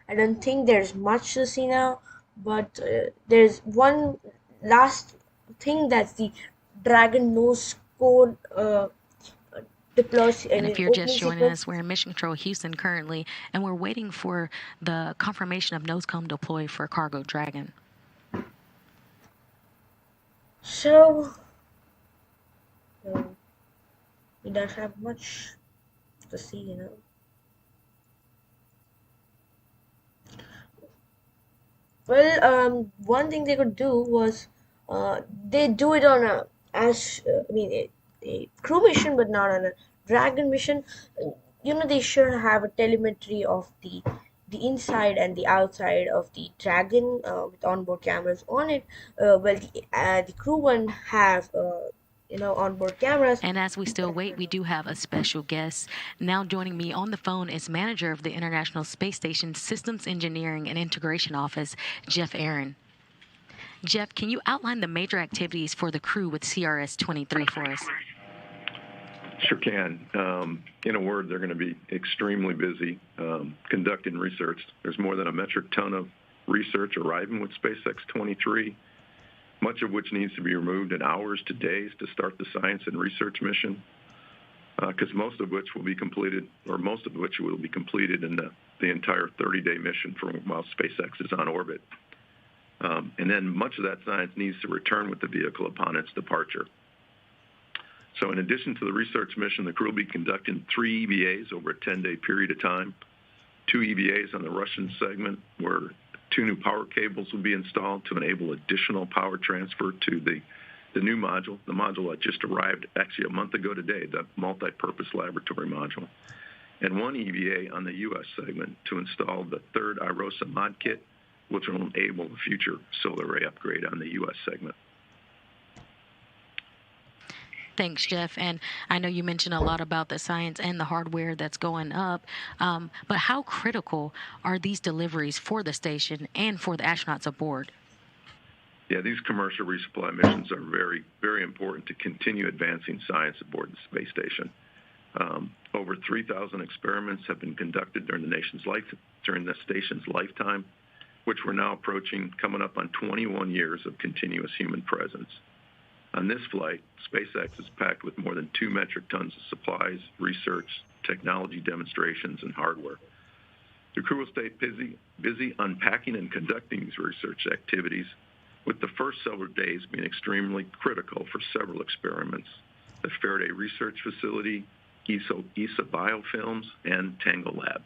S1: I don't think there's much to see now. But there's one last thing, that's the Dragon nose cone deploys.
S10: And if you're just joining us, we're in Mission Control Houston currently, and we're waiting for the confirmation of nose cone deploy for Cargo Dragon.
S1: So, we don't have much to see, Well, one thing they could do was they do it on a crew mission, but not on a Dragon mission. They should have a telemetry of the inside and the outside of the Dragon with onboard cameras on it. The crew one have onboard cameras.
S10: And as we still wait, we do have a special guest. Now joining me on the phone is manager of the International Space Station Systems Engineering and Integration Office, Jeff Aaron. Jeff, can you outline the major activities for the crew with CRS-23 for us?
S14: Sure can. In a word, they're going to be extremely busy conducting research. There's more than a metric ton of research arriving with SpaceX 23. Much of which needs to be removed in hours to days to start the science and research mission. because most of which will be completed in the entire 30-day mission while SpaceX is on orbit. And then much of that science needs to return with the vehicle upon its departure. So in addition to the research mission, the crew will be conducting 3 EVAs over a 10-day period of time, 2 EVAs on the Russian segment where 2 new power cables will be installed to enable additional power transfer to the new module, the module that just arrived actually a month ago today, the multi-purpose laboratory module, and 1 EVA on the U.S. segment to install the 3rd IROSA mod kit, which will enable the future solar array upgrade on the U.S. segment.
S10: Thanks, Jeff. And I know you mentioned a lot about the science and the hardware that's going up, but how critical are these deliveries for the station and for the astronauts aboard?
S14: Yeah, these commercial resupply missions are very, very important to continue advancing science aboard the space station. Over 3,000 experiments have been conducted during the station's lifetime, which we're now approaching, coming up on 21 years of continuous human presence. On this flight, SpaceX is packed with more than 2 metric tons of supplies, research, technology demonstrations, and hardware. The crew will stay busy unpacking and conducting these research activities, with the first several days being extremely critical for several experiments: the Faraday Research Facility, ESA Biofilms, and Tangle Lab.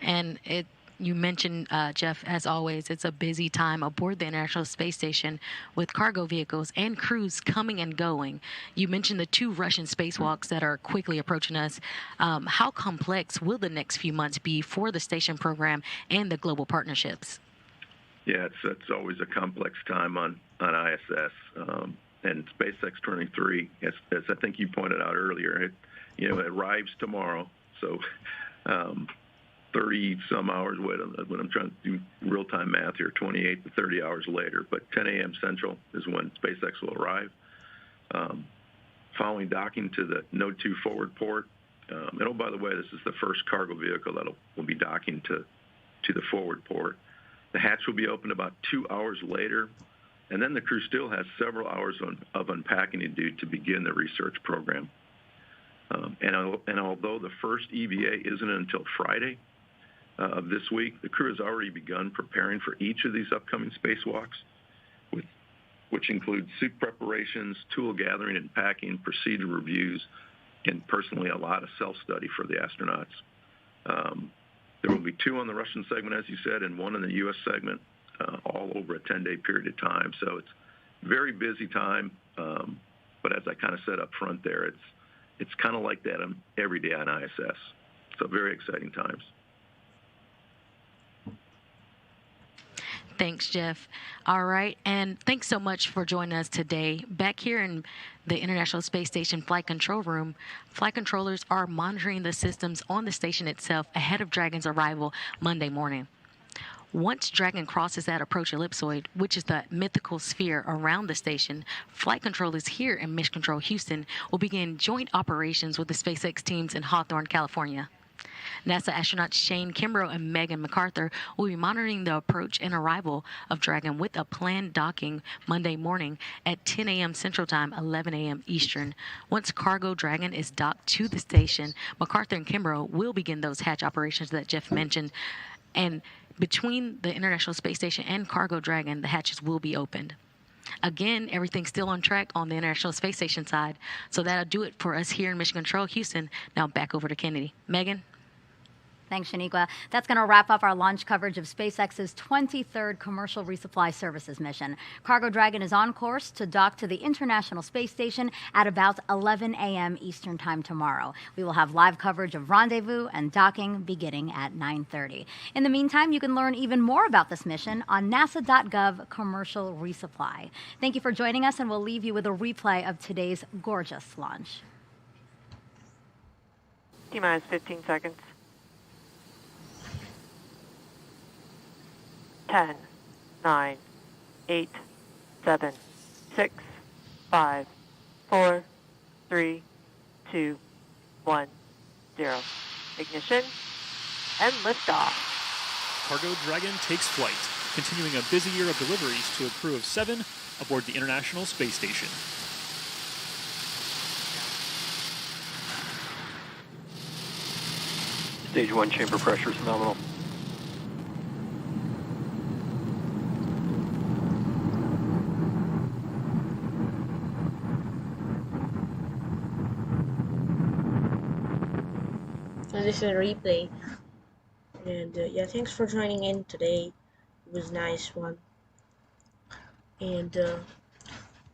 S10: And you mentioned, Jeff, as always, it's a busy time aboard the International Space Station with cargo vehicles and crews coming and going. You mentioned the 2 Russian spacewalks that are quickly approaching us. How complex will the next few months be for the station program and the global partnerships?
S14: Yeah, it's always a complex time on ISS. And SpaceX 23, as I think you pointed out earlier, it arrives tomorrow. So 30-some hours, when I'm trying to do real-time math here, 28 to 30 hours later. But 10 a.m. Central is when SpaceX will arrive. Following docking to the Node 2 forward port. And oh, by the way, this is the first cargo vehicle that will be docking to the forward port. The hatch will be opened about 2 hours later. And then the crew still has several hours of unpacking to do to begin the research program. And although the first EVA isn't until Friday of this week, the crew has already begun preparing for each of these upcoming spacewalks, which include suit preparations, tool gathering and packing, procedure reviews, and personally a lot of self-study for the astronauts. There will be 2 on the Russian segment, as you said, and 1 in the U.S. segment, all over a 10-day period of time. So it's very busy time, but as I kind of said up front there, it's kind of like that every day on ISS. So very exciting times.
S10: Thanks, Jeff. All right. And thanks so much for joining us today. Back here in the International Space Station Flight Control Room, flight controllers are monitoring the systems on the station itself ahead of Dragon's arrival Monday morning. Once Dragon crosses that approach ellipsoid, which is the mythical sphere around the station, flight controllers here in Mission Control Houston will begin joint operations with the SpaceX teams in Hawthorne, California. NASA astronauts Shane Kimbrough and Megan MacArthur will be monitoring the approach and arrival of Dragon with a planned docking Monday morning at 10 a.m. Central Time, 11 a.m. Eastern. Once Cargo Dragon is docked to the station, MacArthur and Kimbrough will begin those hatch operations that Jeff mentioned. And between the International Space Station and Cargo Dragon, the hatches will be opened. Again, everything's still on track on the International Space Station side. So that'll do it for us here in Mission Control Houston. Now back over to Kennedy. Megan?
S2: Thanks, Shaniqua. That's going to wrap up our launch coverage of SpaceX's 23rd Commercial Resupply Services mission. Cargo Dragon is on course to dock to the International Space Station at about 11 a.m. Eastern Time tomorrow. We will have live coverage of rendezvous and docking beginning at 9:30. In the meantime, you can learn even more about this mission on nasa.gov Commercial Resupply. Thank you for joining us, and we'll leave you with a replay of today's gorgeous launch.
S12: T-minus 15 seconds. 10, 9, 8, 7, 6, 5, 4, 3, 2, 1, 0. Ignition and liftoff.
S6: Cargo Dragon takes flight, continuing a busy year of deliveries to a crew of 7 aboard the International Space Station.
S11: Stage 1 chamber pressure is nominal.
S1: So this is a replay. And yeah, thanks for joining in today. It was a nice one. And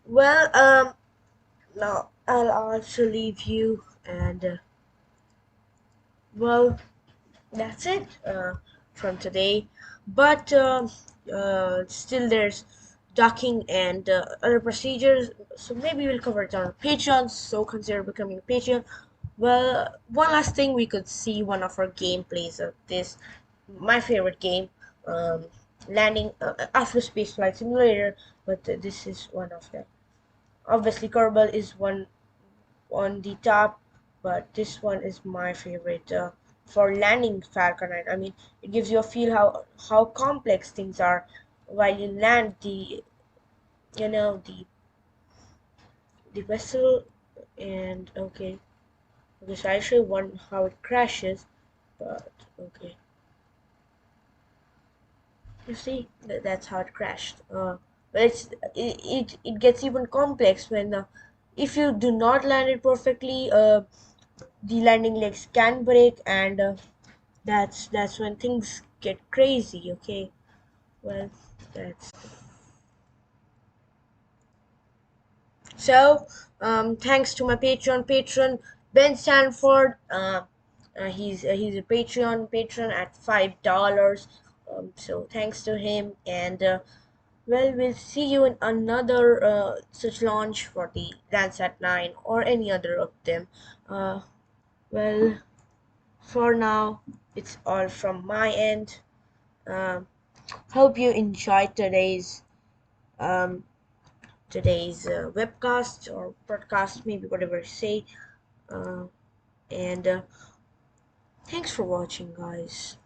S1: now I'll also leave you, and well, that's it from today. But still, there's docking and other procedures, so maybe we'll cover it on our Patreon. So consider becoming a Patreon. Well, one last thing, we could see one of our gameplays of this, my favorite game, landing after Space Flight Simulator. But this is one of them. Obviously, Kerbal is one on the top, but this one is my favorite for landing Falcon 9. I mean, it gives you a feel how complex things are while you land the the vessel. And okay, so I'll show you one how it crashes, but okay, you see that's how it crashed. But it gets even complex when if you do not land it perfectly, the landing legs can break, and that's when things get crazy. Okay, well, that's so. Thanks to my Patreon patron Ben Sanford. He's a Patreon patron at $5. So thanks to him, and well, we'll see you in another such launch for the Landsat 9 or any other of them. Well, for now, it's all from my end. Hope you enjoyed um, today's webcast or broadcast, maybe whatever you say. And thanks for watching, guys.